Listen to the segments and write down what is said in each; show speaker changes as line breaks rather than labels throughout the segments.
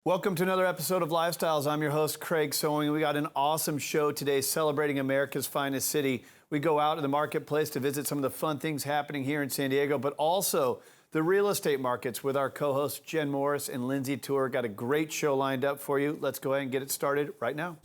Welcome to another episode of Lifestyles. I'm your host, Craig Sewing. We got an awesome show today celebrating America's finest city. We go out to the marketplace to visit some of the fun things happening here in San Diego, but also the real estate markets with our co-hosts Jen Morris and Lindsay Tour. Got a great show lined up for you. Let's go ahead and get it started right now.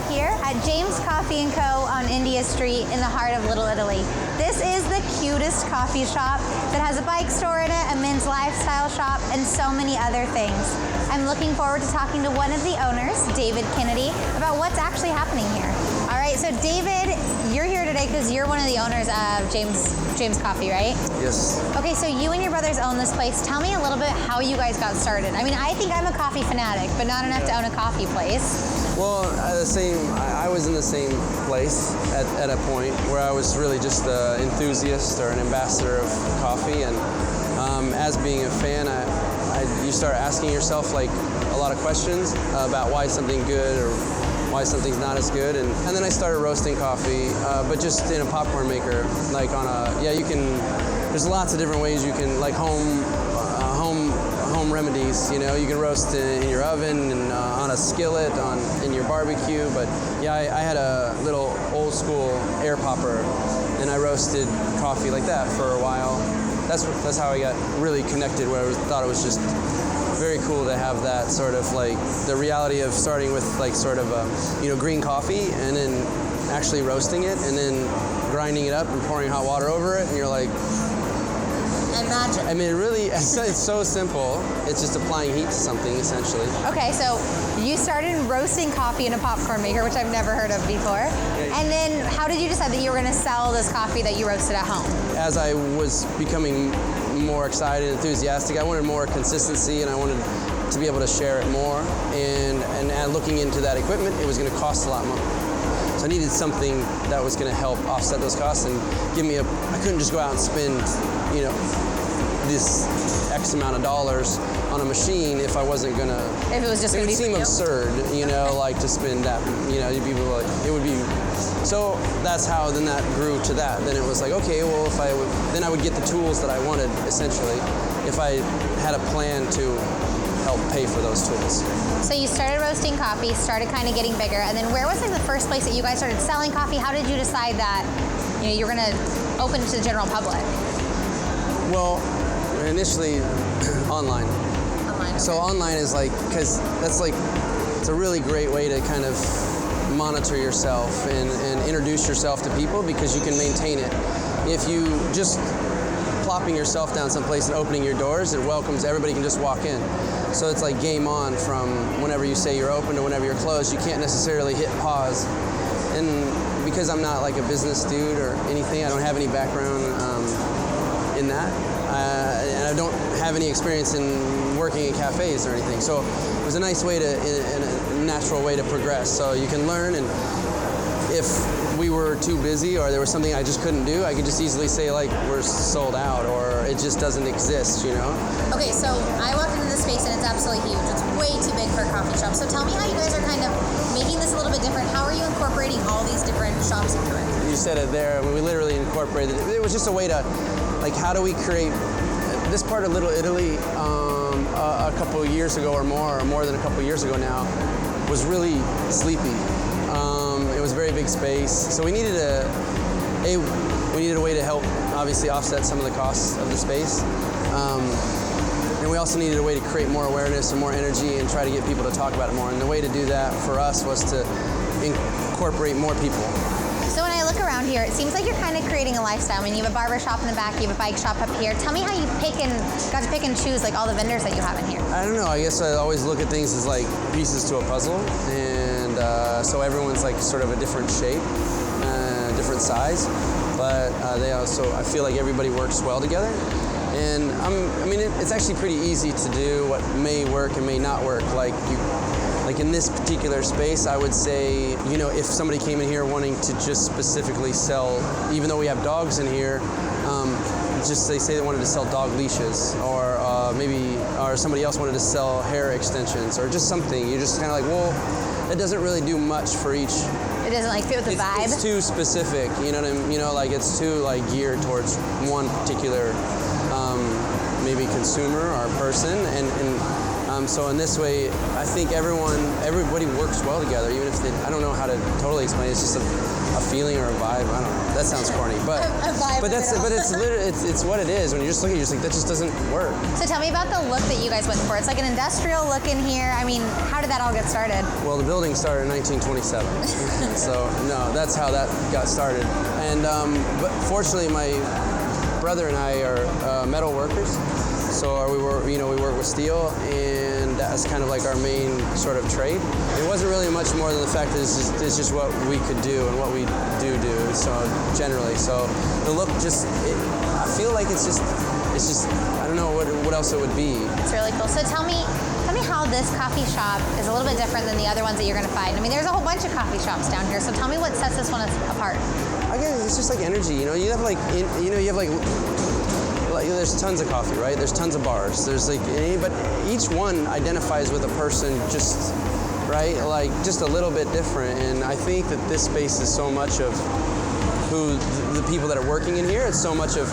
Here at James Coffee & Co. on India Street in the heart of Little Italy. This is the cutest coffee shop that has a bike store in it, a men's lifestyle shop, and so many other things. I'm looking forward to talking to one of the owners, David Kennedy, about what's actually happening here. All right, so David, you're here today because you're one of the owners of James Coffee, right?
Yes.
Okay, so you and your brothers own this place. Tell me a little bit how you guys got started. I mean, I think I'm a coffee fanatic, but not enough to own a coffee place.
Well, I was in the same place at a point where I was really just an enthusiast or an ambassador of coffee, and as being a fan, you start asking yourself like a lot of questions about why something good or why something's not as good, and then I started roasting coffee, but just in a popcorn maker, like on a there's lots of different ways you can, like home remedies, you know, you can roast in your oven and on a skillet, in your barbecue, but yeah, I had a little old school air popper and I roasted coffee like that for a while. That's how I got really connected, where I thought it was just very cool to have that sort of like the reality of starting with like sort of green coffee and then actually roasting it and then grinding it up and pouring hot water over it, and you're like,
Imagine.
I mean, really, it's so simple. It's just applying heat to something, essentially.
Okay, so you started roasting coffee in a popcorn maker, which I've never heard of before. Yeah. And then how did you decide that you were going to sell this coffee that you roasted at home?
As I was becoming more excited and enthusiastic, I wanted more consistency and I wanted to be able to share it more. And looking into that equipment, it was going to cost a lot more. So I needed something that was going to help offset those costs and give me I couldn't just go out and spend, this X amount of dollars on a machine if I wasn't going to.
If it was just going to be.
It would seem absurd, like to spend that, people like, it would be. So that's how then that grew to that. Then it was like, okay, well, then I would get the tools that I wanted, essentially, if I had a plan to help pay for those tools.
So you started roasting coffee, started kind of getting bigger, and then where was like the first place that you guys started selling coffee? How did you decide that you were going to open to the general public?
Well, initially online.
Okay.
So online is like, because that's like, it's a really great way to kind of monitor yourself and introduce yourself to people, because you can maintain it. If you just plopping yourself down someplace and opening your doors, it welcomes, everybody can just walk in. So it's like game on from whenever you say you're open to whenever you're closed. You can't necessarily hit pause. And because I'm not like a business dude or anything, I don't have any background in that. And I don't have any experience in working in cafes or anything. So it was a nice way a natural way to progress. So you can learn, and if we were too busy or there was something I just couldn't do, I could just easily say like, we're sold out, or it just doesn't exist,
Okay, so I walked into this space and it's absolutely huge. It's way too big for a coffee shop. So tell me how you guys are kind of making this a little bit different. How are you incorporating all these different shops into it?
You said it there. We literally incorporated it. It was just a way to, like, how do we create this part of Little Italy a couple of years ago or more than a couple of years ago now, was really sleepy. It was a very big space. So we needed a way to help, obviously, offset some of the costs of the space. And we also needed a way to create more awareness and more energy and try to get people to talk about it more. And the way to do that for us was to incorporate more people.
So when I look around here, it seems like you're kind of creating a lifestyle. I mean, you have a barber shop in the back, you have a bike shop up here. Tell me how you got to pick and choose like all the vendors that you have in here.
I don't know. I guess I always look at things as like pieces to a puzzle, and so everyone's like sort of a different shape, different size, but I feel like everybody works well together. And I mean, it's actually pretty easy to do what may work and may not work. Like in this particular space, I would say, you know, if somebody came in here wanting to just specifically sell, even though we have dogs in here, just they say they wanted to sell dog leashes, or or somebody else wanted to sell hair extensions, or just something. You're just kind of like, well, it doesn't really do much for each.
It doesn't like fit with the vibe.
It's too specific, you know what I mean? You know, like it's too like geared towards one particular maybe consumer or person, and so in this way, I think everybody works well together, even if they, I don't know how to totally explain it. It's just a feeling or a vibe. I don't know. That sounds corny, but it's literally it's what it is. When you just look at it, you're just like, that just doesn't work.
So tell me about the look that you guys went for. It's like an industrial look in here. I mean, how did that all get started?
Well, the building started in 1927, so no, that's how that got started. And but fortunately, my brother and I are metal workers, so we work with steel, and that's kind of like our main sort of trade. It wasn't really much more than the fact that it's just what we could do and what we do. So generally, so the look I feel like it's just I don't know what else it would be.
It's really cool. So tell me how this coffee shop is a little bit different than the other ones that you're going to find. I mean, there's a whole bunch of coffee shops down here. So tell me what sets this one apart.
I guess it's just like energy. You know, you have there's tons of coffee, right? There's tons of bars. There's but each one identifies with a person just, right? Like just a little bit different. And I think that this space is so much of who the people that are working in here. It's so much of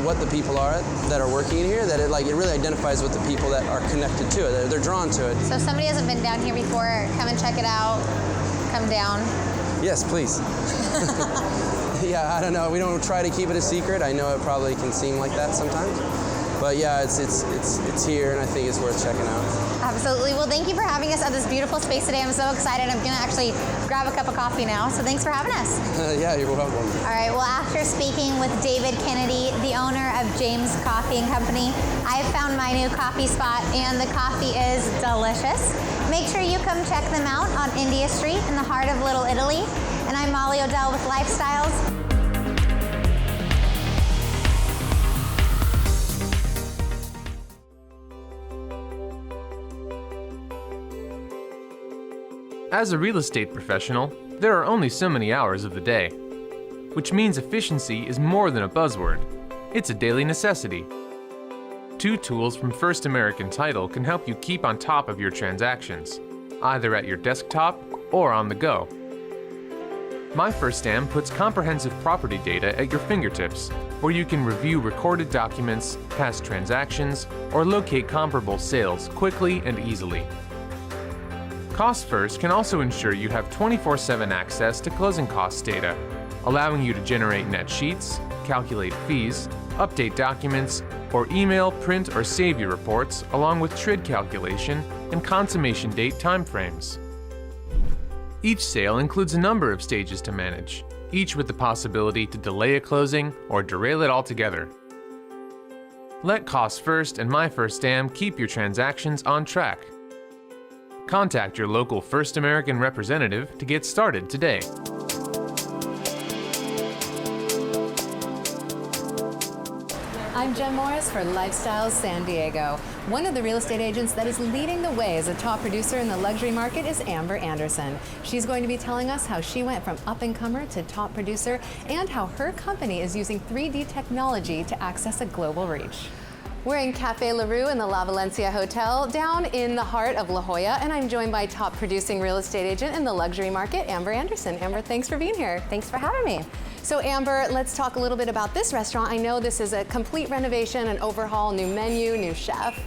what the people are that are working in here that it really identifies with the people that are connected to it. They're drawn to it.
So if somebody hasn't been down here before, come and check it out. Come down.
Yes, please. Yeah, I don't know. We don't try to keep it a secret. I know it probably can seem like that sometimes, but yeah, it's here, and I think it's worth checking out.
Absolutely. Well, thank you for having us at this beautiful space today. I'm so excited. I'm going to actually grab a cup of coffee now. So thanks for having us.
Yeah, you're welcome.
All right. Well, after speaking with David Kennedy, the owner of James Coffee and Company, I found my new coffee spot, and the coffee is delicious. Make sure you come check them out on India Street in the heart of Little Italy. And I'm Molly Odell with Lifestyles.
As a real estate professional, there are only so many hours of the day, which means efficiency is more than a buzzword. It's a daily necessity. Two tools from First American Title can help you keep on top of your transactions, either at your desktop or on the go. My First Am puts comprehensive property data at your fingertips, where you can review recorded documents, past transactions, or locate comparable sales quickly and easily. Cost First can also ensure you have 24/7 access to closing costs data, allowing you to generate net sheets, calculate fees, update documents, or email, print, or save your reports, along with TRID calculation and consummation date timeframes. Each sale includes a number of stages to manage, each with the possibility to delay a closing or derail it altogether. Let Cost First and My First Am keep your transactions on track. Contact your local First American representative to get started today.
I'm Jen Morris for Lifestyles San Diego. One of the real estate agents that is leading the way as a top producer in the luxury market is Amber Anderson. She's going to be telling us how she went from up-and-comer to top producer and how her company is using 3D technology to access a global reach. We're in Cafe La Rue in the La Valencia Hotel down in the heart of La Jolla, and I'm joined by top producing real estate agent in the luxury market, Amber Anderson. Amber, thanks for being here.
Thanks for having me.
So Amber, let's talk a little bit about this restaurant. I know this is a complete renovation, an overhaul, new menu, new chef.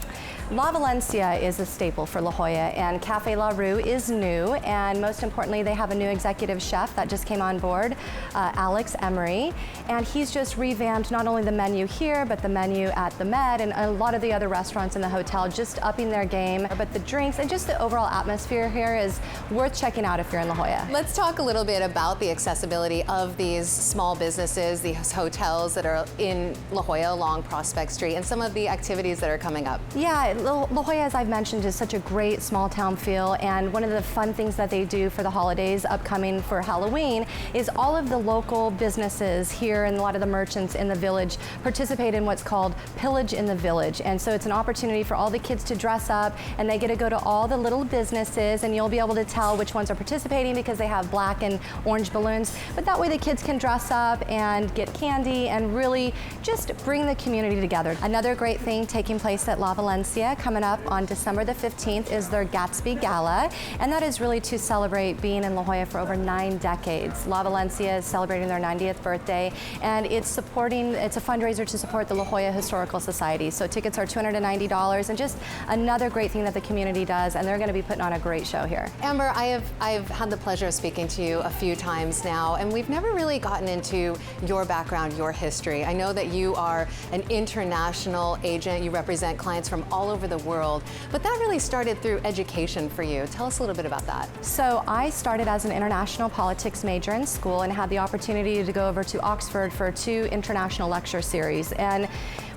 La Valencia is a staple for La Jolla, and Cafe La Rue is new, and most importantly, they have a new executive chef that just came on board, Alex Emery, and he's just revamped not only the menu here, but the menu at the Med and a lot of the other restaurants in the hotel, just upping their game. But the drinks and just the overall atmosphere here is worth checking out if you're in La Jolla.
Let's talk a little bit about the accessibility of these small businesses, these hotels that are in La Jolla along Prospect Street, and some of the activities that are coming up.
Yeah, La Jolla, as I've mentioned, is such a great small town feel, and one of the fun things that they do for the holidays upcoming for Halloween is all of the local businesses here and a lot of the merchants in the village participate in what's called Pillage in the Village. And so it's an opportunity for all the kids to dress up, and they get to go to all the little businesses, and you'll be able to tell which ones are participating because they have black and orange balloons. But that way the kids can dress up and get candy and really just bring the community together. Another great thing taking place at La Valencia coming up on December the 15th is their Gatsby Gala, and that is really to celebrate being in La Jolla for over 9 decades. La Valencia is celebrating their 90th birthday, and it's a fundraiser to support the La Jolla Historical Society. So tickets are $290, and just another great thing that the community does, and they're going to be putting on a great show here.
Amber, I've had the pleasure of speaking to you a few times now, and we've never really gotten into your background, your history. I know that you are an international agent. You represent clients from all over the world, but that really started through education for you. Tell us a little bit about that.
So I started as an international politics major in school and had the opportunity to go over to Oxford for 2 international lecture series. And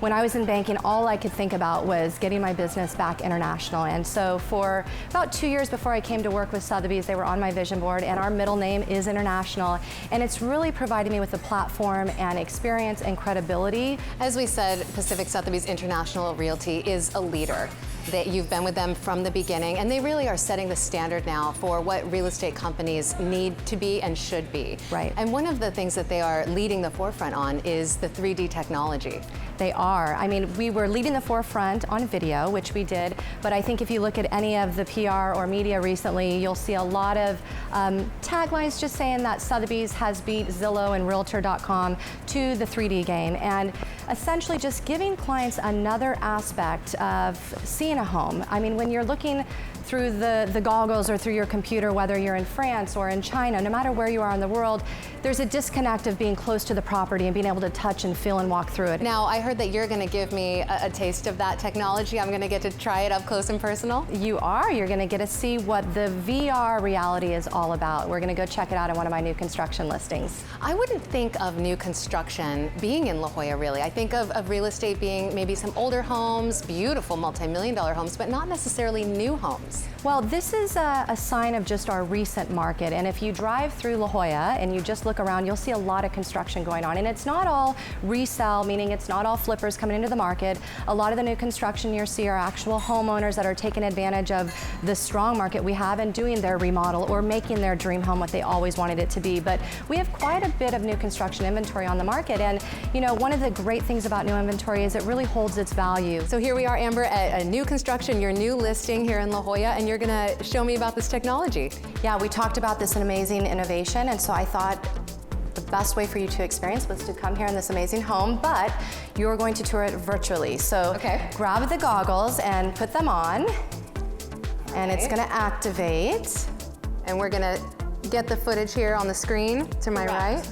when I was in banking, all I could think about was getting my business back international. And so for about 2 years before I came to work with Sotheby's, they were on my vision board, and our middle name is international. And it's really provided me with a platform and experience and credibility.
As we said, Pacific Sotheby's International Realty is a leader. That you've been with them from the beginning, and they really are setting the standard now for what real estate companies need to be and should be.
Right.
And one of the things that they are leading the forefront on is the 3D technology.
They are. I mean, we were leading the forefront on video, which we did, but I think if you look at any of the PR or media recently, you'll see a lot of taglines just saying that Sotheby's has beat Zillow and Realtor.com to the 3D game, and essentially just giving clients another aspect of seeing a home. I mean, when you're looking through the goggles or through your computer, whether you're in France or in China, no matter where you are in the world, there's a disconnect of being close to the property and being able to touch and feel and walk through it.
Now, I heard that you're going to give me a taste of that technology. I'm going to get to try it up close and personal.
You are. You're going to get to see what the VR reality is all about. We're going to go check it out in one of my new construction listings.
I wouldn't think of new construction being in La Jolla, really. I think of real estate being maybe some older homes, beautiful multi-million-dollar homes, but not necessarily new homes.
Well, this is a sign of just our recent market, and if you drive through La Jolla and you just look around, you'll see a lot of construction going on, and it's not all resale, meaning it's not all flippers coming into the market. A lot of the new construction you see are actual homeowners that are taking advantage of the strong market we have and doing their remodel or making their dream home what they always wanted it to be. But we have quite a bit of new construction inventory on the market, and you know, one of the great things about new inventory is it really holds its value.
So here we are, Amber, at a new construction, your new listing here in La Jolla, and you're going to show me about this technology.
Yeah, we talked about this amazing innovation, and so I thought the best way for you to experience was to come here in this amazing home, but you're going to tour it virtually. So grab the goggles and put them on, and it's going to activate.
And we're going to get the footage here on the screen to my right.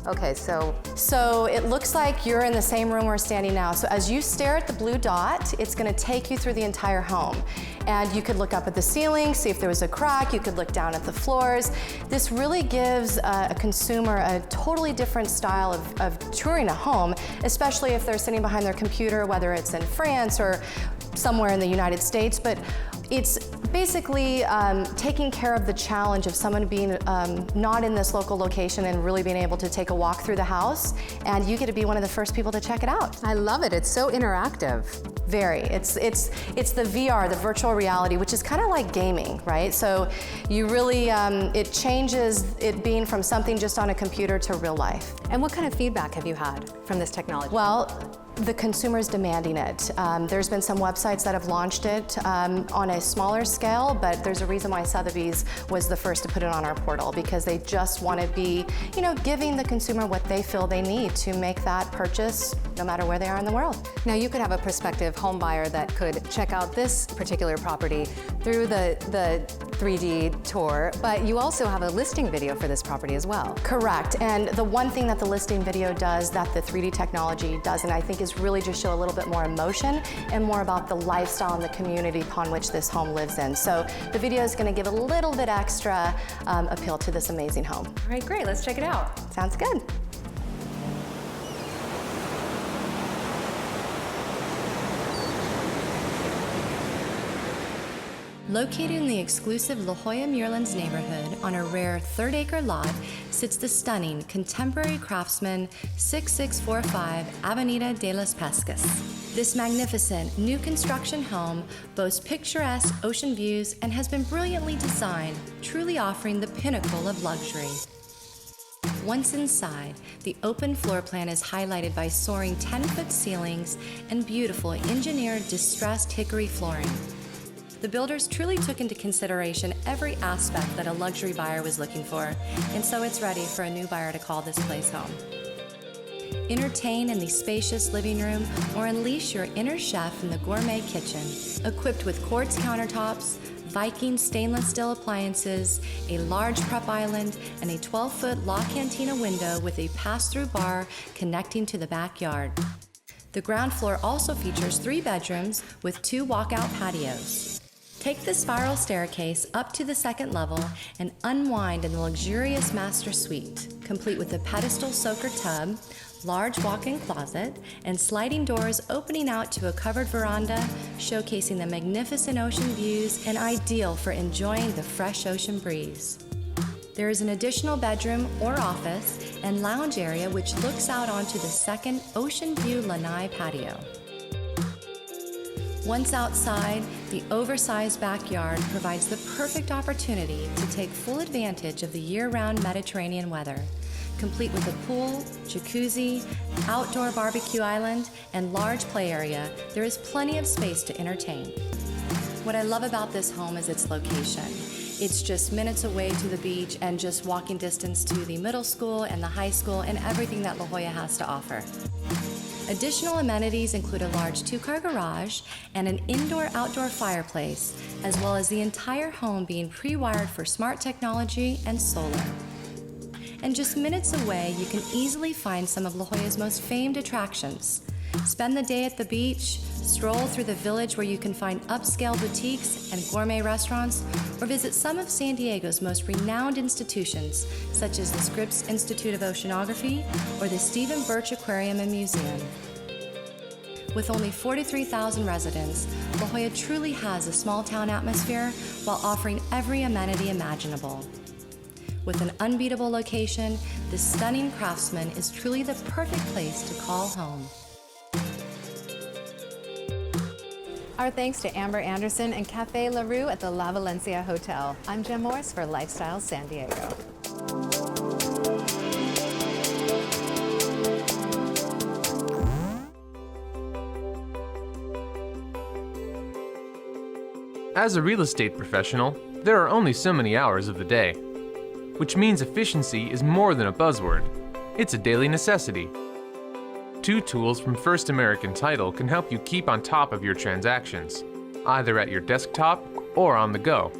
Okay, so
it looks like you're in the same room we're standing now. So as you stare at the blue dot, it's going to take you through the entire home. And you could look up at the ceiling, see if there was a crack. You could look down at the floors. This really gives a consumer a totally different style of touring a home, especially if they're sitting behind their computer, whether it's in France or somewhere in the United States. But it's basically taking care of the challenge of someone being not in this local location and really being able to take a walk through the house, and you get to be one of the first people to check it out.
I love it. It's so interactive.
Very. It's the VR, the virtual reality, which is kind of like gaming, right? So you really, it changes it being from something just on a computer to real life.
And what kind of feedback have you had from this technology?
Well, the consumer's demanding it. There's been some websites that have launched it on a smaller scale, but there's a reason why Sotheby's was the first to put it on our portal, because they just want to be, you know, giving the consumer what they feel they need to make that purchase no matter where they are in the world.
Now, you could have a prospective home buyer that could check out this particular property through the 3D tour, but you also have a listing video for this property as well.
Correct, and the one thing that the listing video does that the 3D technology doesn't, I think, is really just show a little bit more emotion and more about the lifestyle and the community upon which this home lives in. So the video is going to give a little bit extra appeal to this amazing home.
All right, great, let's check it out.
Sounds good. Located in the exclusive La Jolla Muirlands neighborhood on a rare third-acre lot sits the stunning contemporary craftsman 6645 Avenida de las Pescas. This magnificent new construction home boasts picturesque ocean views and has been brilliantly designed, truly offering the pinnacle of luxury. Once inside, the open floor plan is highlighted by soaring 10-foot ceilings and beautiful engineered distressed hickory flooring. The builders truly took into consideration every aspect that a luxury buyer was looking for, and so it's ready for a new buyer to call this place home. Entertain in the spacious living room or unleash your inner chef in the gourmet kitchen. Equipped with quartz countertops, Viking stainless steel appliances, a large prep island, and a 12-foot La Cantina window with a pass-through bar connecting to the backyard. The ground floor also features 3 bedrooms with 2 walkout patios. Take the spiral staircase up to the 2nd level and unwind in the luxurious master suite, complete with a pedestal soaker tub, large walk-in closet, and sliding doors opening out to a covered veranda, showcasing the magnificent ocean views and ideal for enjoying the fresh ocean breeze. There is an additional bedroom or office and lounge area which looks out onto the 2nd ocean view lanai patio. Once outside, the oversized backyard provides the perfect opportunity to take full advantage of the year-round Mediterranean weather. Complete with a pool, jacuzzi, outdoor barbecue island, and large play area, there is plenty of space to entertain. What I love about this home is its location. It's just minutes away to the beach and just walking distance to the middle school and the high school and everything that La Jolla has to offer. Additional amenities include a large 2-car garage and an indoor-outdoor fireplace, as well as the entire home being pre-wired for smart technology and solar. And just minutes away, you can easily find some of La Jolla's most famed attractions. Spend the day at the beach, stroll through the village where you can find upscale boutiques and gourmet restaurants, or visit some of San Diego's most renowned institutions, such as the Scripps Institute of Oceanography or the Stephen Birch Aquarium and Museum. With only 43,000 residents, La Jolla truly has a small-town atmosphere while offering every amenity imaginable. With an unbeatable location, this stunning craftsman is truly the perfect place to call home.
Our thanks to Amber Anderson and Cafe La Rue at the La Valencia Hotel. I'm Jen Morris for Lifestyle San Diego.
As a real estate professional, there are only so many hours of the day, which means efficiency is more than a buzzword. It's a daily necessity. 2 tools from First American Title can help you keep on top of your transactions, either at your desktop or on the go.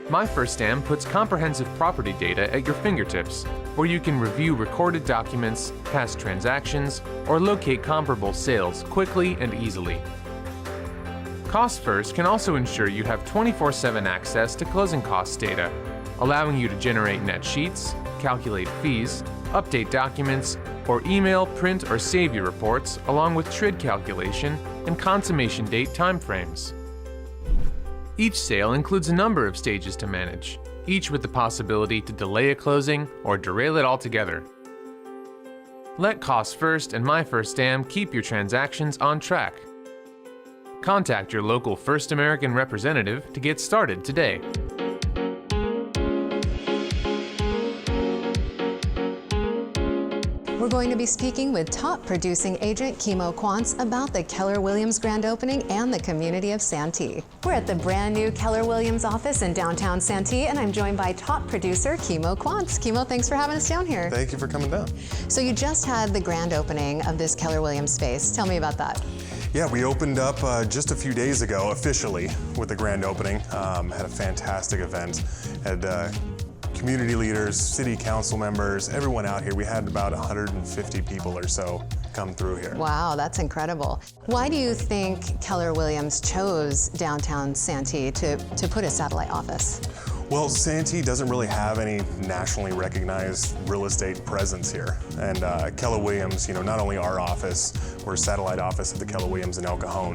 My First Am puts comprehensive property data at your fingertips, where you can review recorded documents, past transactions, or locate comparable sales quickly and easily. Cost First can also ensure you have 24/7 access to closing costs data, allowing you to generate net sheets, calculate fees, update documents, or email, print, or save your reports, along with TRID calculation and consummation date timeframes. Each sale includes a number of stages to manage, each with the possibility to delay a closing or derail it altogether. Let Cost First and My First Am keep your transactions on track. Contact your local First American representative to get started today.
We're going to be speaking with top producing agent Kimo Quantz about the Keller Williams grand opening and the community of Santee. We're at the brand new Keller Williams office in downtown Santee, and I'm joined by top producer Kimo Quantz. Kimo, thanks for having us down here.
Thank you for coming down.
So you just had the grand opening of this Keller Williams space. Tell me about that.
Yeah, we opened up just a few days ago officially with the grand opening. Had a fantastic event. Had community leaders, city council members, everyone out here. We had about 150 people or so come through here.
Wow, that's incredible. Why do you think Keller Williams chose downtown Santee to put a satellite office?
Well, Santee doesn't really have any nationally recognized real estate presence here. And Keller Williams, not only our office, we're a satellite office of the Keller Williams in El Cajon.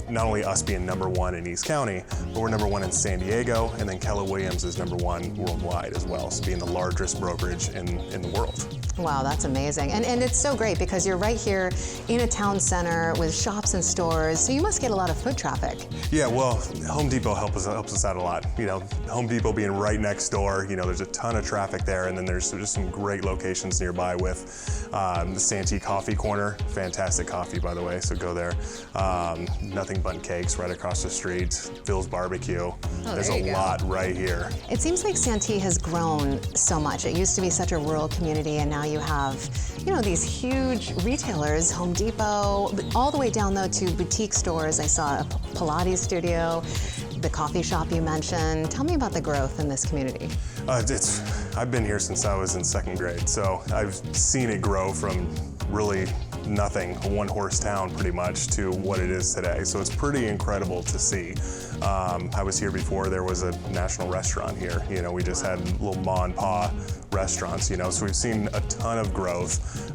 not only us being #1 in East County, but we're #1 in San Diego, and then Keller Williams is #1 worldwide as well, so being the largest brokerage in the world.
Wow, that's amazing. And it's so great because you're right here in a town center with shops and stores, so you must get a lot of foot traffic.
Yeah, well, Home Depot helps us out a lot. You know, Home Depot being right next door, you know, there's a ton of traffic there, and then there's just some great locations nearby with the Santee Coffee Corner. Fantastic coffee, by the way, so go there. Nothing But Cakes right across the street. Phil's Barbecue. There's a lot right here.
It seems like Santee has grown so much. It used to be such a rural community, and now you have, you know, these huge retailers, Home Depot, all the way down though to boutique stores. I saw a Pilates studio, the coffee shop you mentioned. Tell me about the growth in this community.
I've been here since I was in 2nd grade, so I've seen it grow from really nothing, a one-horse town pretty much, to what it is today. So it's pretty incredible to see. I was here before there was a national restaurant here. You know, we just had little ma and pa restaurants, you know, so we've seen a ton of growth,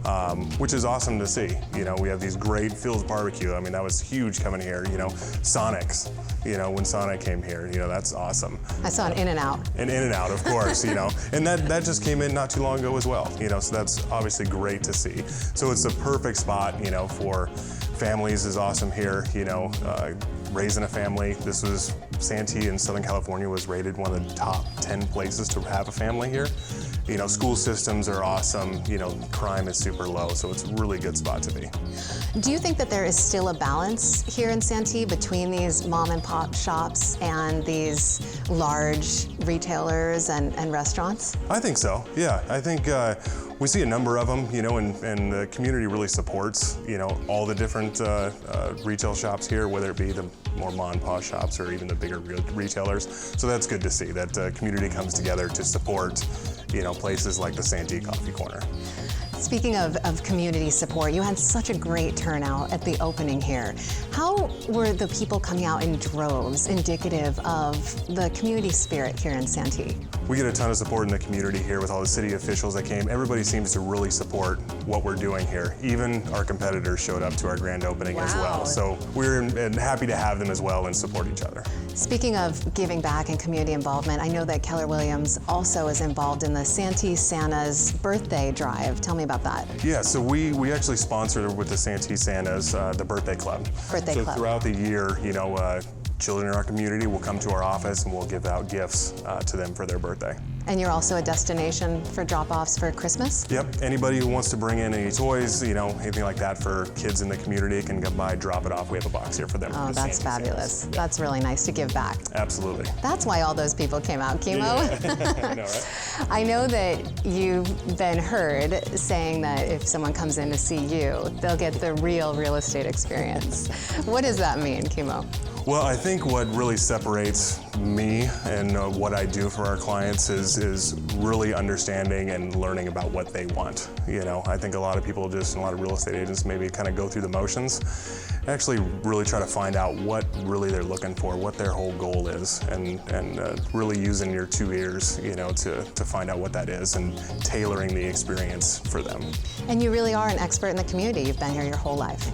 which is awesome to see. You know, we have these great Phil's Barbecue. I mean, that was huge coming here, you know, Sonic's, you know, when Sonic came here, you know, that's awesome.
I saw an In-N-Out.
An In-N-Out, of course, you know, and that just came in not too long ago as well, you know, so that's obviously great to see. So it's a perfect spot, you know, for families is awesome here, you know, raising a family. This was Santee in Southern California was rated one of the top 10 places to have a family here. You know, school systems are awesome, you know, crime is super low, so it's a really good spot to be.
Do you think that there is still a balance here in Santee between these mom and pop shops and these large retailers and restaurants?
I think so, yeah. I think we see a number of them, you know, and the community really supports, you know, all the different retail shops here, whether it be the more mom and pop shops or even the bigger retailers. So that's good to see that the community comes together to support, you know, places like the Santee Coffee Corner.
Speaking of community support, you had such a great turnout at the opening here. How were the people coming out in droves indicative of the community spirit here in Santee?
We get a ton of support in the community here with all the city officials that came. Everybody seems to really support what we're doing here. Even our competitors showed up to our grand opening as well. So we're happy to have them as well and support each other.
Speaking of giving back and community involvement, I know that Keller Williams also is involved in the Santee Santa's birthday drive. Tell me about that.
Yeah, so we actually sponsor with the Santee Santas the birthday club.
Birthday club.
Throughout the year, you know, children in our community will come to our office and we'll give out gifts to them for their birthday.
And you're also a destination for drop-offs for Christmas?
Yep, anybody who wants to bring in any toys, you know, anything like that for kids in the community can come by, drop it off. We have a box here for them.
Oh, that's fabulous.
Santas.
That's really nice to give back.
Absolutely.
That's why all those people came out, Kimo.
Yeah. I know, right?
I know that you've been heard saying that if someone comes in to see you, they'll get the real estate experience. What does that mean, Kimo?
Well, I think what really separates me and what I do for our clients is really understanding and learning about what they want. You know, I think a lot of people a lot of real estate agents maybe kind of go through the motions, actually really try to find out what really they're looking for, what their whole goal is, and really using your 2 ears, you know, to find out what that is and tailoring the experience for them.
And you really are an expert in the community. You've been here your whole life.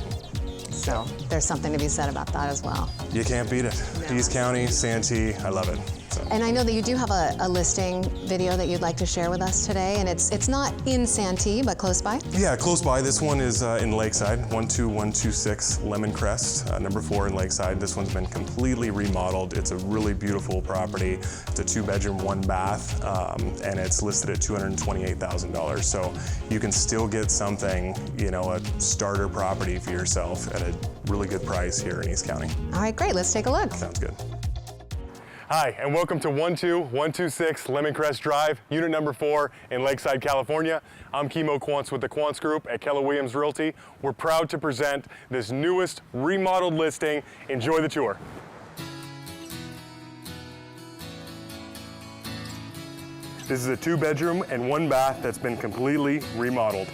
So there's something to be said about that as well.
You can't beat it. No. East County, Santee, I love it. So.
And I know that you do have a listing video that you'd like to share with us today, and it's not in Santee, but close by?
Yeah, close by. This one is in Lakeside, 12126 Lemon Crest, number 4 in Lakeside. This one's been completely remodeled. It's a really beautiful property. It's a 2-bedroom, 1-bath, and it's listed at $228,000. So you can still get something, you know, a starter property for yourself at a really good price here in East County.
All right, great. Let's take a look.
Sounds good. Hi, and welcome to 12126 Lemon Crest Drive, unit number 4 in Lakeside, California. I'm Kimo Quantz with the Quantz Group at Keller Williams Realty. We're proud to present this newest remodeled listing. Enjoy the tour. This is a 2-bedroom and 1-bath that's been completely remodeled.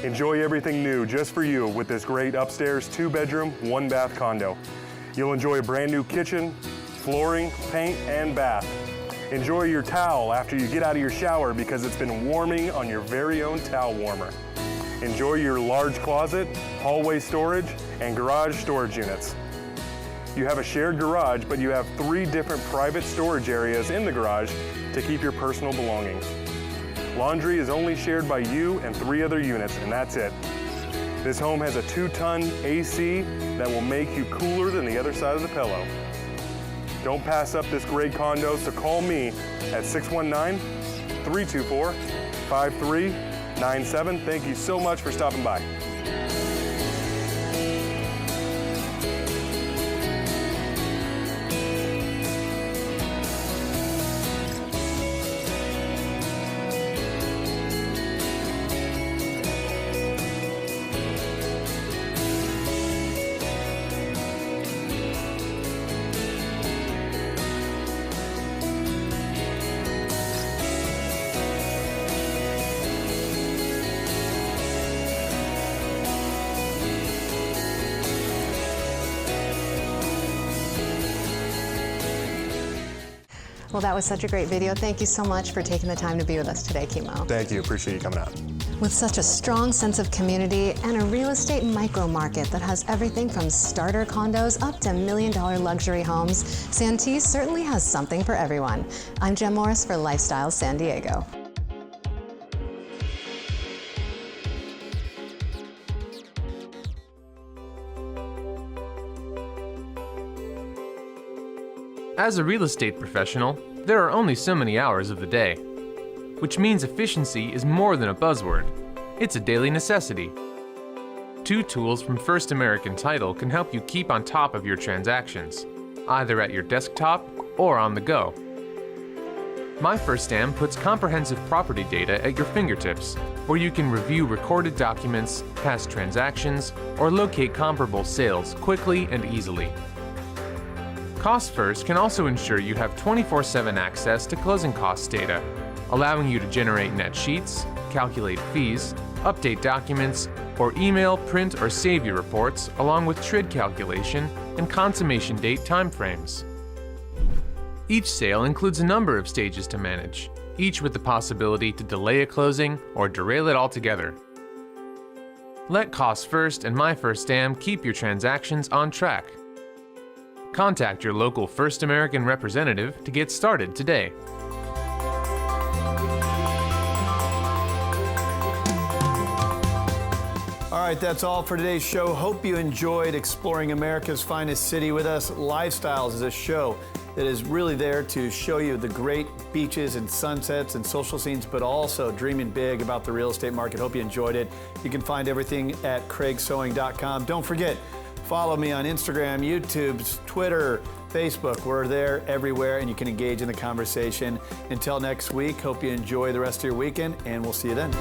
Enjoy everything new just for you with this great upstairs 2-bedroom, 1-bath condo. You'll enjoy a brand new kitchen, flooring, paint, and bath. Enjoy your towel after you get out of your shower because it's been warming on your very own towel warmer. Enjoy your large closet, hallway storage, and garage storage units. You have a shared garage, but you have 3 different private storage areas in the garage to keep your personal belongings. Laundry is only shared by you and 3 other units, and that's it. This home has a 2-ton AC that will make you cooler than the other side of the pillow. Don't pass up this great condo, so call me at 619-324-5397. Thank you so much for stopping by.
Well, that was such a great video. Thank you so much for taking the time to be with us today, Kimo.
Thank you, appreciate you coming out.
With such a strong sense of community and a real estate micro market that has everything from starter condos up to $1 million luxury homes, Santee certainly has something for everyone. I'm Jen Morris for Lifestyle San Diego.
As a real estate professional, there are only so many hours of the day, which means efficiency is more than a buzzword. It's a daily necessity. 2 tools from First American Title can help you keep on top of your transactions, either at your desktop or on the go. My First Am puts comprehensive property data at your fingertips, where you can review recorded documents, past transactions, or locate comparable sales quickly and easily. Cost First can also ensure you have 24/7 access to closing costs data, allowing you to generate net sheets, calculate fees, update documents, or email, print, or save your reports, along with TRID calculation and consummation date timeframes. Each sale includes a number of stages to manage, each with the possibility to delay a closing or derail it altogether. Let Cost First and My First Am keep your transactions on track. Contact your local First American representative to get started today.
All right, that's all for today's show. Hope you enjoyed exploring America's finest city with us. Lifestyles is a show that is really there to show you the great beaches and sunsets and social scenes, but also dreaming big about the real estate market. Hope you enjoyed it. You can find everything at craigsewing.com. Don't forget, follow me on Instagram, YouTube, Twitter, Facebook. We're there everywhere, and you can engage in the conversation. Until next week, hope you enjoy the rest of your weekend, and we'll see you then.